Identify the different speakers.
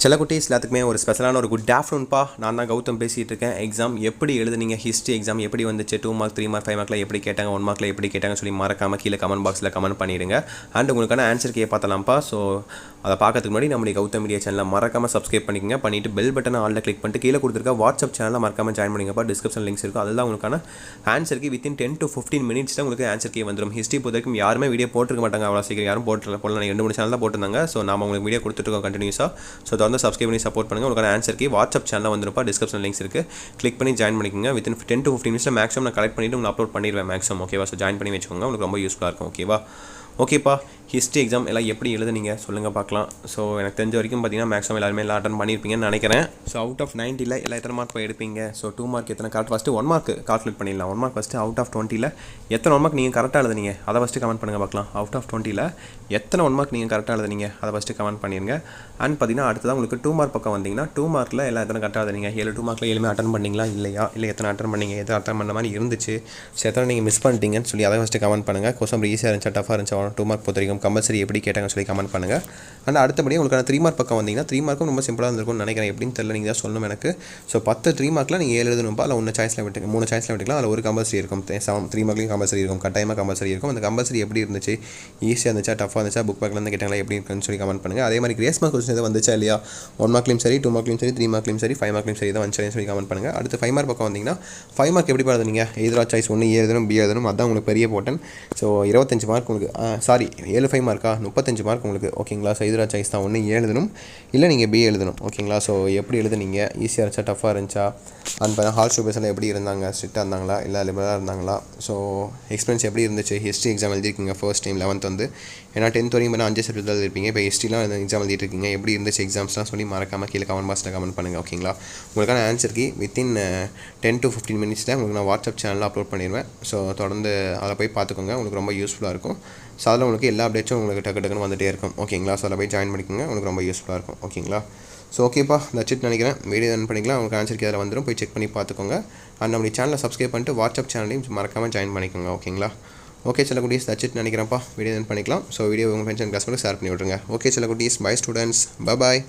Speaker 1: செல்லக்குட்டீஸ் எல்லாத்துக்குமே ஒரு ஸ்பெஷலான ஒரு குட் ஆஃப்டர்நூன்பா. நான் தான் கௌதம் பேசிகிட்டு இருக்கேன். எக்ஸாம் எப்படி எழுதுனீங்க? ஹிஸ்ட்ரி எக்ஸாம் எப்படி வந்துச்சு? 2 மார்க் 3 மார்க் 5 மார்க்கில் எப்படி கேட்டாங்க, 1 மார்க்கில் எப்படி கேட்டாங்கன்னு சொல்லி மறக்காமல் கீழே கமெண்ட் பாக்ஸில் கமெண்ட் பண்ணிடுங்க. அண்ட் உங்களுக்கான ஆன்சர் கே பார்த்தலாம்ப்பா. ஸோ அதை பார்க்கறதுக்கு முன்னாடி நம்மளுடைய கௌதம் மீடியா சேனலை மறக்காமல் சப்ஸ்கிரைப் பண்ணிக்கங்க. பண்ணிவிட்டு பெல் பட்டனை ஆல்ல கிளிக் பண்ணிட்டு கீழே கொடுத்துருக்க வாட்ஸ்அப் சேனலில் மறக்காமல் ஜாயின் பண்ணிங்கப்பா. டிஸ்கிரிப்ஷன் லிங்க்ஸ் இருக்கும். அதில் உங்களுக்கான ஆன்சருக்கு வித்தின் 10 to 15 minutes தான் உங்களுக்கு ஆன்சர் கே வந்துடும். ஹிஸ்ட்ரி பொறுத்த வரைக்கும் யாருமே வீடியோ போட்டிருக்க மாட்டாங்க. அவ்வளோ சீக்கிரம் யாரும் போடல 2-3 சேனல் தான் போட்டிருந்தாங்க. ஸோ நம்ம உங்களுக்கு வீடியோ கொடுத்துருக்கோம் கண்டினியூஸாக. ஸோ தொடர்ந்து சப்ஸ்கிரைப் பண்ணி சப்போர்ட் பண்ணுங்கள். உங்களுக்கான ஆன்சருக்கு வாட்ஸ்அப் சேனலில் வந்துருப்பா. டிஸ்கிரிப்ஷன் லிங்க்ஸ் இருக்குது. கிளிக் பண்ணி ஜாயின் பண்ணிக்கோங்க. வித்தின் 10 to 15 minutes மேக்ஸிமம் நான் கலெக்ட் பண்ணிவிட்டு உங்களுக்கு அப்லோட் பண்ணிடுவேன் மேக்ஸிமம். ஓகேவா? ஸோ ஜாயின் பண்ணி வச்சுக்கோங்க. உங்களுக்கு ரொம்ப யூஸ்ஃபுல்லாக இருக்கும். ஓகேப்பா. ஹிஸ்ட்ரி எக்ஸாம் எல்லாம் எப்படி எழுதுனீங்க சொல்லுங்கள் பார்க்கலாம். ஸோ எனக்கு தெரிஞ்ச வரைக்கும் பார்த்தீங்கன்னா மேக்ஸிமம் எல்லாருமே எல்லாம் அட்டன் பண்ணியிருப்பீங்கன்னு நினைக்கிறேன். ஸோ அவுட் ஆஃப் 90 எல்லாம் எத்தனை மார்க் எடுப்பீங்க? ஸோ 2 மார்க் எத்தனை கரெக்ட்? ஃபஸ்ட்டு 1 மார்க் கால்குலேட் பண்ணிடலாம். 1 மார்க் ஃபஸ்ட்டு அவுட் ஆஃப் 20 எத்தனை 1 மார்க் நீங்கள் கரெக்டாக எழுதுனீங்க அதை ஃபஸ்ட்டு கமெண்ட் பண்ணுங்கள் பார்க்கலாம். அவுட் ஆஃப் 20 எத்தனை 1 மார்க் நீங்கள் கரெக்டாக எழுதுனீங்க அதை ஃபஸ்ட்டு கமெண்ட் பண்ணிடுங்க. அண்ட் பார்த்தீங்கன்னா அடுத்ததான் உங்களுக்கு 2 மார்க் பக்கம் வந்தீங்கன்னா 2 மார்க்கில் எல்லாம் எத்தனை கரெக்டாக எழுதுனீங்க? 2 மார்க்கில் எதுவுமே அட்டன் பண்ணிங்களா இல்லையா? இல்லை எத்தனை அட்டன் பண்ணீங்க? எத்தனை அட்டன் பண்ண மாதிரி இருந்துச்சு? ஸோ எத்தனை நீங்கள் மிஸ் பண்ணிட்டீங்கன்னு சொல்லி அதை ஃபஸ்ட்டு கமெண்ட் பண்ணுங்கள். கொஸ்டின் ஈஸியாக இருந்துச்சா டஃபாக இருந்துச்சா? 2 மார்க் பொறுத்த வரைக்கும் கம்பல்சரி எப்படி கேட்டாங்கன்னு சொல்லி கமெண்ட் பண்ணுங்கள். அண்ட் அடுத்தபடி உங்களுக்கான 3 மார்க் பக்கம் வந்தீங்கன்னா 3 மார்க்கும் ரொம்ப சிம்பிளாக இருந்திருக்கும்னு நினைக்கிறேன். எப்படின்னு தெரியல, நீங்கள் தான் சொல்லணும் எனக்கு. ஸோ 10 3 மார்க்கில் நீங்கள் 7 எழுதணும்பா. அதில் 1 சாய்ஸில் விட்டுங்க, 3 சாய்ஸில் விட்டுக்கலாம். அதில் ஒரு கம்பல்சரி இருக்கும். 3 மார்க்லையும் கம்பல்சரி இருக்கும், கட்டாயமாக கம்பல்சரி இருக்கும். அந்த கம்பல்சரி எப்படி இருந்துச்சு? ஈஸியாக இருந்துச்சா டஃபாக இருந்துச்சா? புக் பேக்லேருந்து கேட்டாங்களா எப்படி இருக்குன்னு சொல்லி கமெண்ட் பண்ணுங்கள். அதே மாதிரி கிரேஸ் மார்க் கொஸ்டின் எதாவது வந்துச்சா இல்லையா? 1 மார்க்லையும் சரி, 2 மார்க்லையும் சரி, 3 மார்க்லையும் சரி, 5 மார்க்லையும் சரி தான் வந்துச்சுன்னு சொல்லி கமெண்ட் பண்ணுங்கள். அடுத்து 5 மார்க் பக்கம் வந்தீங்கன்னா 5 மார்க் எப்படி எழுதுனீங்க? எதிராக சாய்ஸ் 1 A எழுதணும், B எழுதணும். அதான் உங்களுக்கு பெரிய போட்டன். ஸோ 25 மார்க் உங்களுக்கு, சாரி 7 5 மார்க்கா 35 மார்க் உங்களுக்கு. ஓகேங்களா? ஸோ எதிராக சாய்ஸ் தான் 1 A எழுதணும், இல்லை நீங்கள் B எழுதணும். ஓகேங்களா? ஸோ எப்படி எழுதுனீங்க? ஈஸியாக இருந்துச்சா டஃபாக இருந்துச்சா? அண்ட் பார்த்தா ஹால் ஸ்டூபர்ஸில் எப்படி இருந்தாங்க? ஸ்ட்ரிக்டாக இருந்தாங்களா இல்லை லிபரலாக இருந்தாங்களா? ஸோ எக்ஸ்பீரியன்ஸ் எப்படி இருந்துச்சு? ஹிஸ்ட்ரி எக்ஸாம் எழுதிருக்கீங்க ஃபர்ஸ்ட் டைம் 11th வந்து. ஏன்னா 10th வரையும் பார்த்தா 5 சப்ஜெக்ட் தான் இருப்பீங்க. இப்போ ஹிஸ்ட்ரிலாம் எக்ஸாம் எழுதிருக்கீங்க. எப்படி இருந்துச்சு எக்ஸாம்ஸ்லாம் சொல்லி மறக்காமல் கீழே கமெண்ட் பாக்ஸில் கமெண்ட் பண்ணுங்கள். ஓகேங்களா? உங்களுக்கான ஆன்சருக்கு வித்தின் 10 to 15 minutes தான் உங்களுக்கு நான் வாட்ஸ்அப் சேனலில் அப்லோட் பண்ணிடுவேன். ஸோ தொடர்ந்து அதை போய் பார்த்துக்கோங்க. உங்களுக்கு ரொம்ப யூஸ்ஃபுல்லாக இருக்கும். ஸோ அதில் உங்களுக்கு எல்லா அப்டேட்ஸும் உங்களுக்கு டக்குன்னு வந்துகிட்டே இருக்கும். ஓகேங்களா? ஸோ அதில் போய் ஜாயின் பண்ணிக்கோங்க. உங்களுக்கு ரொம்ப யூஸ்ஃபுல்லாக இருக்கும். ஓகேங்களா? ஸோ ஓகேப்பா, தட்ஸ் நினைக்கிறேன். வீடியோ ரன் பண்ணிக்கலாம். உங்களுக்கு ஆன்சருக்கு அதில் வந்துடும். போய் செக் பண்ணி பார்த்துக்கோங்க. அண்ட் நம்மளுடைய சேனலை சப்ஸ்கிரைப் பண்ணிட்டு வாட்ஸ்அப் சேனலையும் மறக்காமல் ஜாயின் பண்ணிக்கோங்க. ஓகேங்களா? ஓகே செல்லக்குட்டீஸ், தட்ஸ் நினைக்கிறேன்ப்பா. வீடியோ ரன் பண்ணிக்கலாம். ஸோ வீடியோ உங்கள் ஃப்ரெண்ட்ஸ் அண்ட் கிளாஸ் ஷேர் பண்ணி விட்ருங்க. ஓகே செல்லக்குட்டீஸ், பை ஸ்டூடெண்ட்ஸ், பாய்.